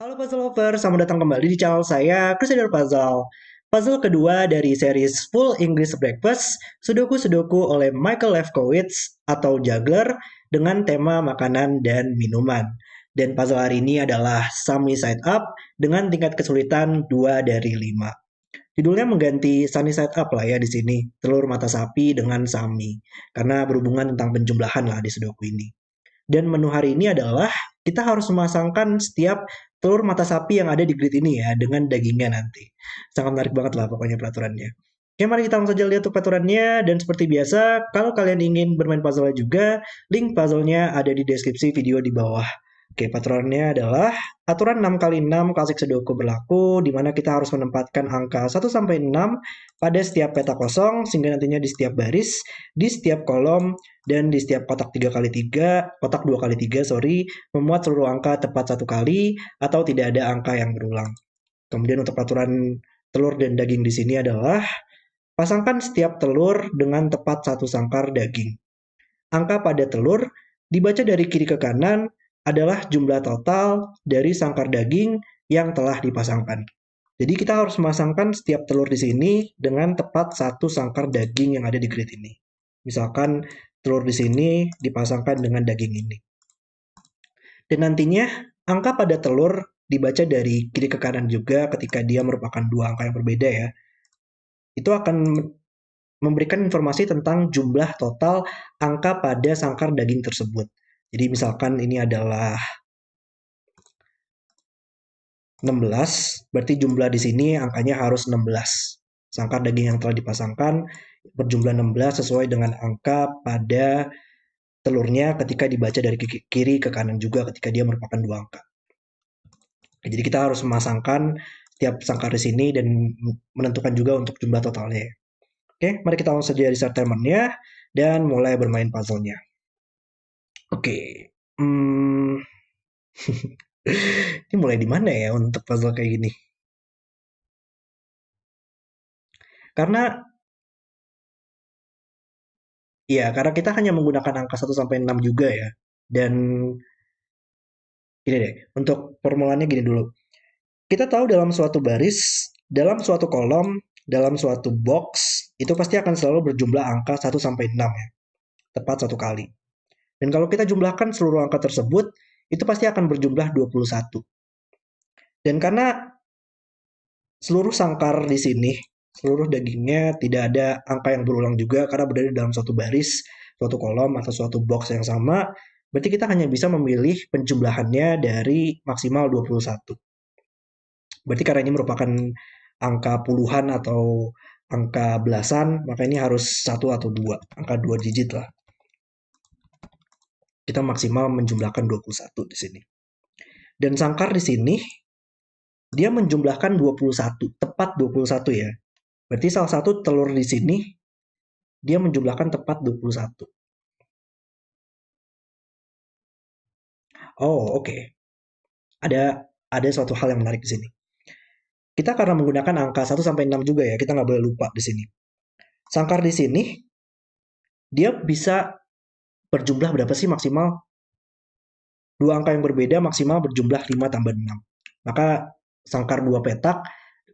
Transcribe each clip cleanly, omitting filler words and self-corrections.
Halo Puzzle Lover, selamat datang kembali di channel saya, Crusader Puzzle. Puzzle kedua dari series Full English Breakfast, Sudoku-Sudoku oleh Michael Lefkowitz atau Juggler dengan tema makanan dan minuman. Dan puzzle hari ini adalah Sunny Side Up dengan tingkat kesulitan 2 dari 5. Judulnya mengganti Sunny Side Up lah ya di sini, telur mata sapi dengan sami. Karena berhubungan tentang penjumlahan lah di Sudoku ini. Dan menu hari ini adalah kita harus memasangkan setiap telur mata sapi yang ada di grid ini ya dengan dagingnya nanti. Sangat menarik banget lah pokoknya peraturannya. Oke, mari kita langsung saja lihat tuh peraturannya. Dan seperti biasa, kalau kalian ingin bermain puzzle juga, link puzzle-nya ada di deskripsi video di bawah. Oke, peraturannya adalah aturan 6 kali 6 klasik Sudoku berlaku, di mana kita harus menempatkan angka 1 sampai 6 pada setiap peta kosong, sehingga nantinya di setiap baris, di setiap kolom, dan di setiap kotak 3 kali 3 kotak 2 kali 3 sorry, memuat seluruh angka tepat satu kali, atau tidak ada angka yang berulang. Kemudian untuk peraturan telur dan daging di sini adalah, pasangkan setiap telur dengan tepat satu sangkar daging. Angka pada telur dibaca dari kiri ke kanan adalah jumlah total dari sangkar daging yang telah dipasangkan. Jadi kita harus memasangkan setiap telur di sini dengan tepat satu sangkar daging yang ada di grid ini. Misalkan telur di sini dipasangkan dengan daging ini. Dan nantinya angka pada telur dibaca dari kiri ke kanan juga ketika dia merupakan dua angka yang berbeda ya. Itu akan memberikan informasi tentang jumlah total angka pada sangkar daging tersebut. Jadi misalkan ini adalah 16, berarti jumlah di sini angkanya harus 16. Sangkar daging yang telah dipasangkan berjumlah 16 sesuai dengan angka pada telurnya ketika dibaca dari kiri ke kanan juga ketika dia merupakan dua angka. Jadi kita harus memasangkan setiap sangkar di sini dan menentukan juga untuk jumlah totalnya. Oke, mari kita langsung saja restart timernya dan mulai bermain puzzle-nya. Oke, ini mulai di mana ya untuk puzzle kayak gini? Karena karena kita hanya menggunakan angka 1 sampai 6 juga ya. Dan gini deh, untuk formulanya gini dulu. Kita tahu dalam suatu baris, dalam suatu kolom, dalam suatu box, itu pasti akan selalu berjumlah angka 1 sampai 6 ya. Tepat satu kali. Dan kalau kita jumlahkan seluruh angka tersebut, itu pasti akan berjumlah 21. Dan karena seluruh sangkar di sini, seluruh dagingnya tidak ada angka yang berulang juga karena berada dalam suatu baris, suatu kolom, atau suatu box yang sama, berarti kita hanya bisa memilih penjumlahannya dari maksimal 21. Berarti karena ini merupakan angka puluhan atau angka belasan, maka ini harus satu atau dua, angka dua digit lah. Kita maksimal menjumlahkan 21 di sini. Dan sangkar di sini dia menjumlahkan 21, tepat 21 ya. Berarti salah satu telur di sini dia menjumlahkan tepat 21. Oh, oke. Ada suatu hal yang menarik di sini. Kita karena menggunakan angka 1 sampai 6 juga ya, kita nggak boleh lupa di sini. Sangkar di sini dia bisa berjumlah berapa sih maksimal? Dua angka yang berbeda maksimal berjumlah 5 tambah 6. Maka sangkar dua petak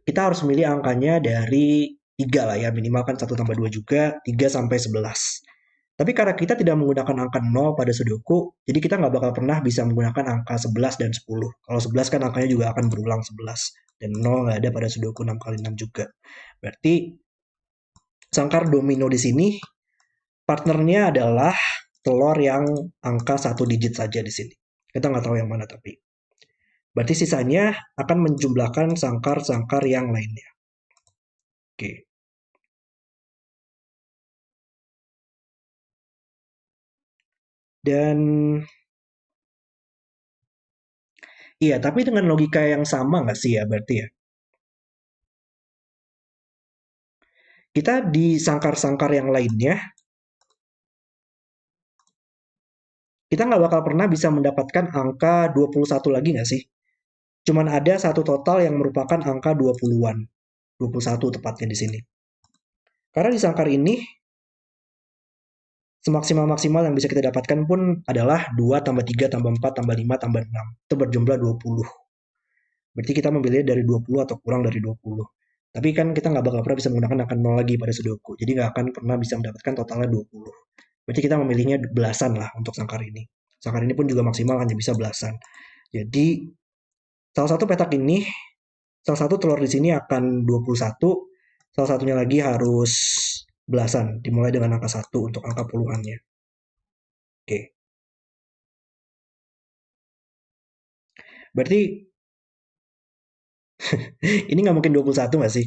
kita harus memilih angkanya dari 3 lah ya, minimal kan 1 tambah 2 juga, 3 sampai 11. Tapi karena kita tidak menggunakan angka 0 pada Sudoku, jadi kita nggak bakal pernah bisa menggunakan angka 11 dan 10. Kalau 11 kan angkanya juga akan berulang 11. Dan 0 nggak ada pada Sudoku 6 kali 6 juga. Berarti sangkar domino di sini partnernya adalah telur yang angka 1 digit saja di sini. Kita nggak tahu yang mana tapi. Berarti sisanya akan menjumlahkan sangkar-sangkar yang lainnya. Oke. Dan iya, tapi dengan logika yang sama nggak sih ya berarti ya? Kita di sangkar-sangkar yang lainnya, kita nggak bakal pernah bisa mendapatkan angka 21 lagi nggak sih? Cuman ada satu total yang merupakan angka 20-an. 21 tepatnya di sini. Karena di sangkar ini, semaksimal-maksimal yang bisa kita dapatkan pun adalah 2 tambah 3 tambah 4 tambah 5 tambah 6. Itu berjumlah 20. Berarti kita memilih dari 20 atau kurang dari 20. Tapi kan kita nggak bakal pernah bisa menggunakan angka 0 lagi pada Sudoku. Jadi nggak akan pernah bisa mendapatkan totalnya 20. Berarti kita memilihnya belasan lah untuk sangkar ini. Sangkar ini pun juga maksimal hanya bisa belasan. Jadi salah satu petak ini, salah satu telur di sini akan 21, salah satunya lagi harus belasan, dimulai dengan angka 1 untuk angka puluhannya. Oke. Berarti ini nggak mungkin 21 nggak sih?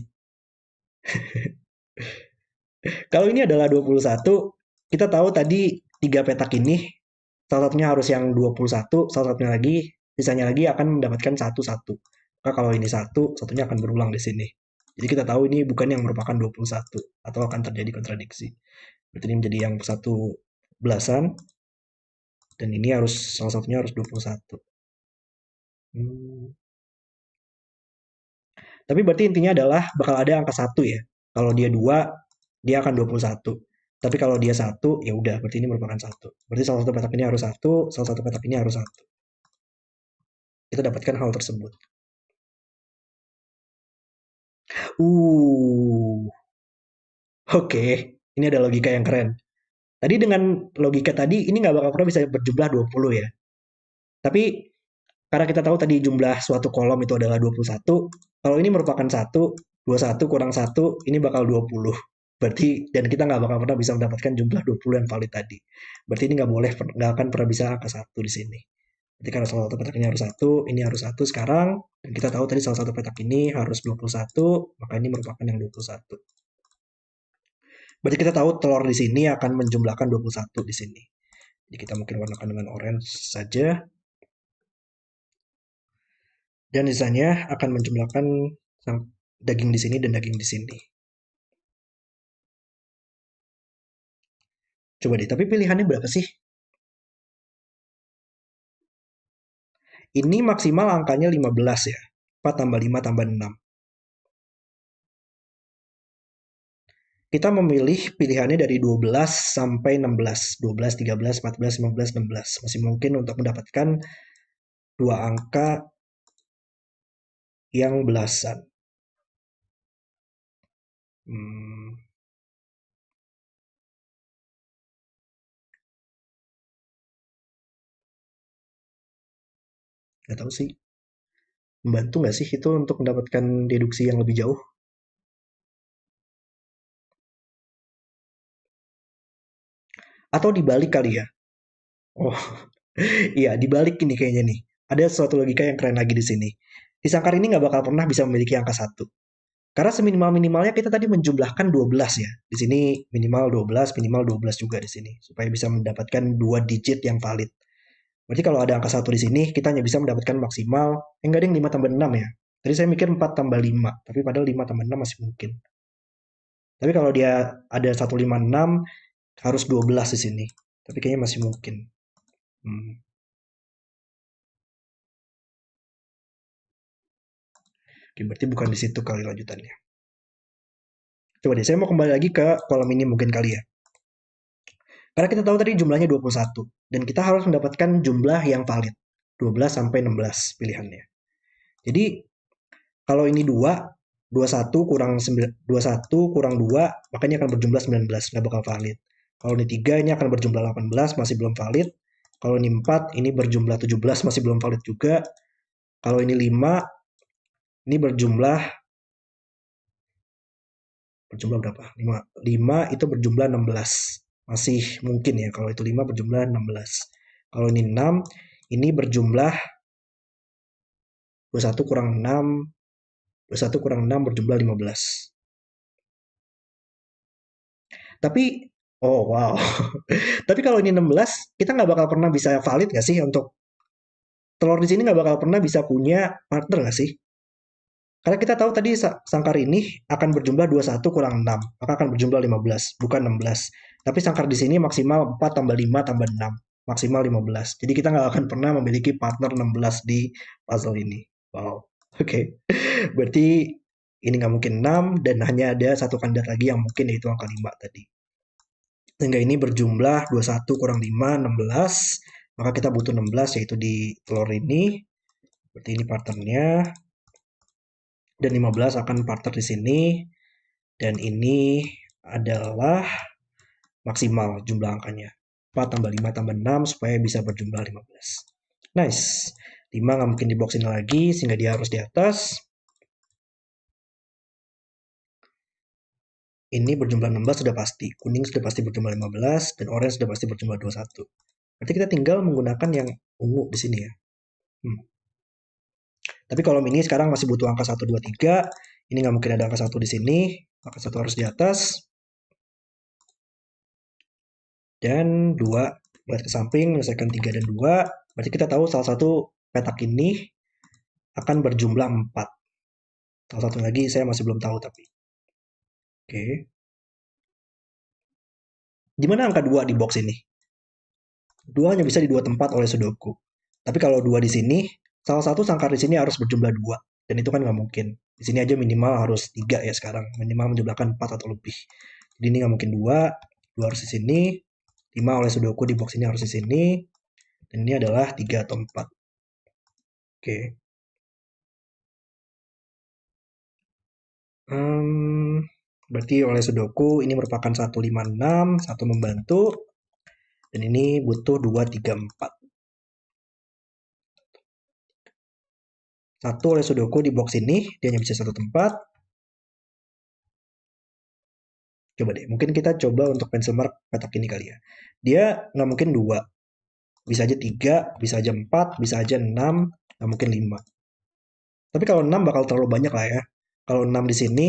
Kalau ini adalah 21, kita tahu tadi tiga petak ini, salah satunya harus yang 21, salah satunya lagi, sisanya lagi akan mendapatkan satu-satu. Maka kalau ini satu, satunya akan berulang di sini. Jadi kita tahu ini bukan yang merupakan 21, atau akan terjadi kontradiksi. Berarti ini menjadi yang satu belasan, dan ini harus salah satunya harus 21. Hmm. Tapi berarti intinya adalah bakal ada angka satu ya. Kalau dia 2, dia akan 21. Tapi kalau dia satu, ya udah, berarti ini merupakan satu. Berarti salah satu petak ini harus satu, salah satu petak ini harus satu. Kita dapatkan hal tersebut. Uh, oke. Ini ada logika yang keren. Tadi dengan logika tadi, ini nggak bakal pernah bisa berjumlah 20 ya. Tapi karena kita tahu tadi jumlah suatu kolom itu adalah 21, kalau ini merupakan 1, 21 kurang 1, ini bakal 20. Berarti, dan kita nggak bakal pernah bisa mendapatkan jumlah 20 yang valid tadi. Berarti ini nggak boleh, nggak akan pernah bisa angka 1 di sini. Jadi karena salah satu petak ini harus 1, ini harus 1 sekarang, dan kita tahu tadi salah satu petak ini harus 21, maka ini merupakan yang 21. Berarti kita tahu telur di sini akan menjumlahkan 21 di sini. Jadi kita mungkin warnakan dengan orange saja. Dan sisanya akan menjumlahkan daging di sini dan daging di sini. Coba deh, tapi pilihannya berapa sih? Ini maksimal angkanya 15 ya. 4 tambah 5 tambah 6. Kita memilih pilihannya dari 12 sampai 16. 12, 13, 14, 15, 16. Masih mungkin untuk mendapatkan dua angka yang belasan. Hmm, gak tahu sih. Membantu nggak sih itu untuk mendapatkan deduksi yang lebih jauh? Atau dibalik kali ya? Oh, iya, dibalik ini kayaknya nih. Ada suatu logika yang keren lagi di sini. Di sangkar ini nggak bakal pernah bisa memiliki angka satu. Karena seminimal-minimalnya kita tadi menjumlahkan 12 ya. Di sini minimal 12, minimal 12 juga di sini. Supaya bisa mendapatkan dua digit yang valid. Berarti kalau ada angka satu di sini, kita hanya bisa mendapatkan maksimal, enggak ada yang 5 tambah 6 ya. Tadi saya mikir 4 tambah 5, tapi padahal 5 tambah 6 masih mungkin. Tapi kalau dia ada 156, harus 12 di sini. Tapi kayaknya masih mungkin. Hmm. Oke, berarti bukan di situ kali lanjutannya. Coba deh, saya mau kembali lagi ke kolom ini mungkin kali ya. Karena kita tahu tadi jumlahnya 21. Dan kita harus mendapatkan jumlah yang valid. 12 sampai 16 pilihannya. Jadi, kalau ini 2, 21 kurang 21 kurang 2, makanya akan berjumlah 19, nggak bakal valid. Kalau ini 3, ini akan berjumlah 18, masih belum valid. Kalau ini 4, ini berjumlah 17, masih belum valid juga. Kalau ini 5, ini berjumlah berapa? 5. 5 itu berjumlah 16. Masih mungkin ya kalau itu 5 berjumlah 16. Kalau ini 6, ini berjumlah 21 kurang 6, 21 kurang 6 berjumlah 15. Tapi, oh wow. Tapi kalau ini 16, kita nggak bakal pernah bisa valid nggak sih untuk telur di sini nggak bakal pernah bisa punya partner nggak sih? Karena kita tahu tadi sangkar ini akan berjumlah 21 kurang 6, maka akan berjumlah 15, bukan 16. Tapi sangkar di sini maksimal 4 tambah 5 tambah 6, maksimal 15. Jadi kita nggak akan pernah memiliki partner 16 di puzzle ini. Wow, oke. Okay. Berarti ini nggak mungkin 6 dan hanya ada satu kandidat lagi yang mungkin yaitu angka 5 tadi. Sehingga ini berjumlah 21 kurang 5, 16. Maka kita butuh 16 yaitu di telur ini. Berarti ini partnernya. dan 15 akan partner di sini. Dan ini adalah maksimal jumlah angkanya. 4 tambah 5 tambah 6 supaya bisa berjumlah 15. Nice. 5 nggak mungkin di box ini lagi sehingga dia harus di atas. Ini berjumlah 16 sudah pasti. Kuning sudah pasti berjumlah 15 dan orange sudah pasti berjumlah 21. Berarti kita tinggal menggunakan yang ungu di sini ya. Tapi kalau mini sekarang masih butuh angka 1, 2, 3. Ini nggak mungkin ada angka 1 di sini. Angka 1 harus di atas. Dan 2 melihat ke samping, menyelesaikan 3 dan 2. Berarti kita tahu salah satu petak ini akan berjumlah 4. Salah satu lagi saya masih belum tahu tapi. Oke. Gimana angka 2 di box ini? 2 hanya bisa di 2 tempat oleh Sudoku. Tapi kalau 2 di sini, salah satu sangkar di sini harus berjumlah 2. Dan itu kan nggak mungkin. Di sini aja minimal harus 3 ya sekarang. Minimal menjumlahkan 4 atau lebih. Jadi ini nggak mungkin 2. 2 harus di sini. 5 oleh Sudoku di box ini harus di sini. Dan ini adalah 3 atau 4. Oke. Berarti oleh Sudoku ini merupakan 156, 1 membantu. Dan ini butuh 2, 3, 4. 1 oleh Sudoku di box ini, dia hanya bisa 1 tempat. Coba deh, mungkin kita coba untuk pencil mark petak ini kali ya. Dia nggak mungkin 2. Bisa aja 3, bisa aja 4, bisa aja 6, nggak mungkin 5. Tapi kalau 6 bakal terlalu banyak lah ya. Kalau 6 di sini,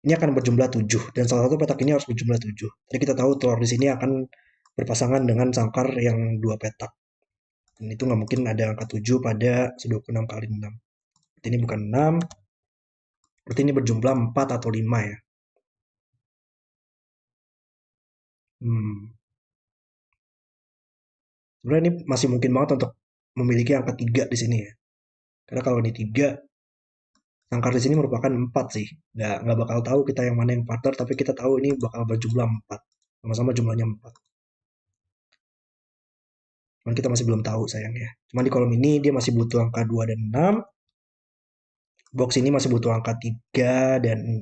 ini akan berjumlah 7. Dan salah satu petak ini harus berjumlah 7. Jadi kita tahu telur di sini akan berpasangan dengan sangkar yang 2 petak. Dan itu nggak mungkin ada angka 7 pada Sudoku 6 kali 6. Berarti ini bukan 6. Berarti ini berjumlah 4 atau 5 ya. Sebenarnya ini masih mungkin banget untuk memiliki angka 3 di sini ya. Karena kalau ini 3, sangkar di sini merupakan 4 sih. Nggak bakal tahu kita yang mana yang partner, tapi kita tahu ini bakal berjumlah 4. Sama-sama jumlahnya 4. Cuman kita masih belum tahu sayangnya. Cuman di kolom ini dia masih butuh angka 2 dan 6. Box ini masih butuh angka 3 dan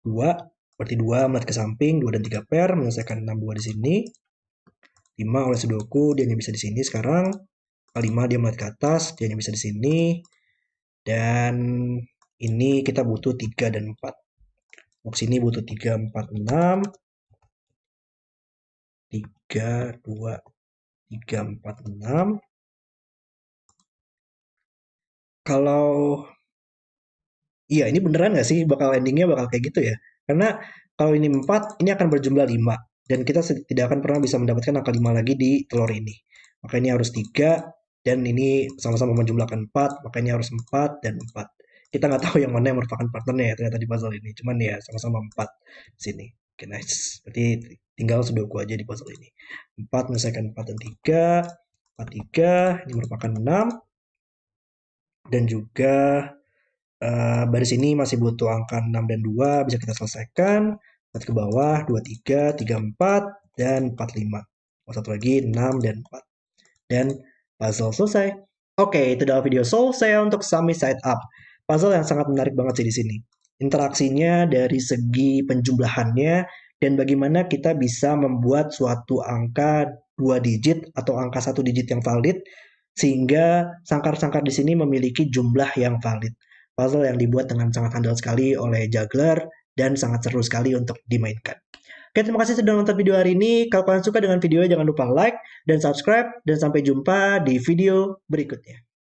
2. Berarti 2 melihat ke samping, 2 dan 3 pair, menyelesaikan 6, 2 di sini. 5 oleh Sudoku, dia hanya bisa di sini sekarang. 5 dia melihat ke atas, dia hanya bisa di sini. Dan ini kita butuh 3 dan 4. Box ini butuh 3, 4, 6. 3, 2, 3, 4, 6. Kalau iya, ini beneran nggak sih bakal endingnya bakal kayak gitu ya? Karena kalau ini 4, ini akan berjumlah 5. Dan kita tidak akan pernah bisa mendapatkan angka 5 lagi di telur ini. Maka ini harus 3, dan ini sama-sama menjumlahkan 4, maka ini harus 4 dan 4. Kita nggak tahu yang mana yang merupakan partnernya ya ternyata di puzzle ini. Cuman ya sama-sama 4 di sini. Oke, nice. Berarti tinggal Sudoku aja di puzzle ini. 4 menyelesaikan 4 dan 3. 4, 3. Ini merupakan 6. Dan juga baris ini masih butuh angka 6 dan 2, bisa kita selesaikan. 4 ke bawah, 2, 3, 3, 4, dan 4, 5. Satu lagi, 6 dan 4. Dan puzzle selesai. Oke, itu adalah video solve saya untuk Sami Side Up. Puzzle yang sangat menarik banget sih di sini. Interaksinya dari segi penjumlahannya, dan bagaimana kita bisa membuat suatu angka 2 digit atau angka 1 digit yang valid, sehingga sangkar-sangkar di sini memiliki jumlah yang valid. Puzzle yang dibuat dengan sangat handal sekali oleh juggler dan sangat seru sekali untuk dimainkan. Oke, terima kasih sudah nonton video hari ini. Kalau kalian suka dengan videonya, jangan lupa like dan subscribe. Dan sampai jumpa di video berikutnya.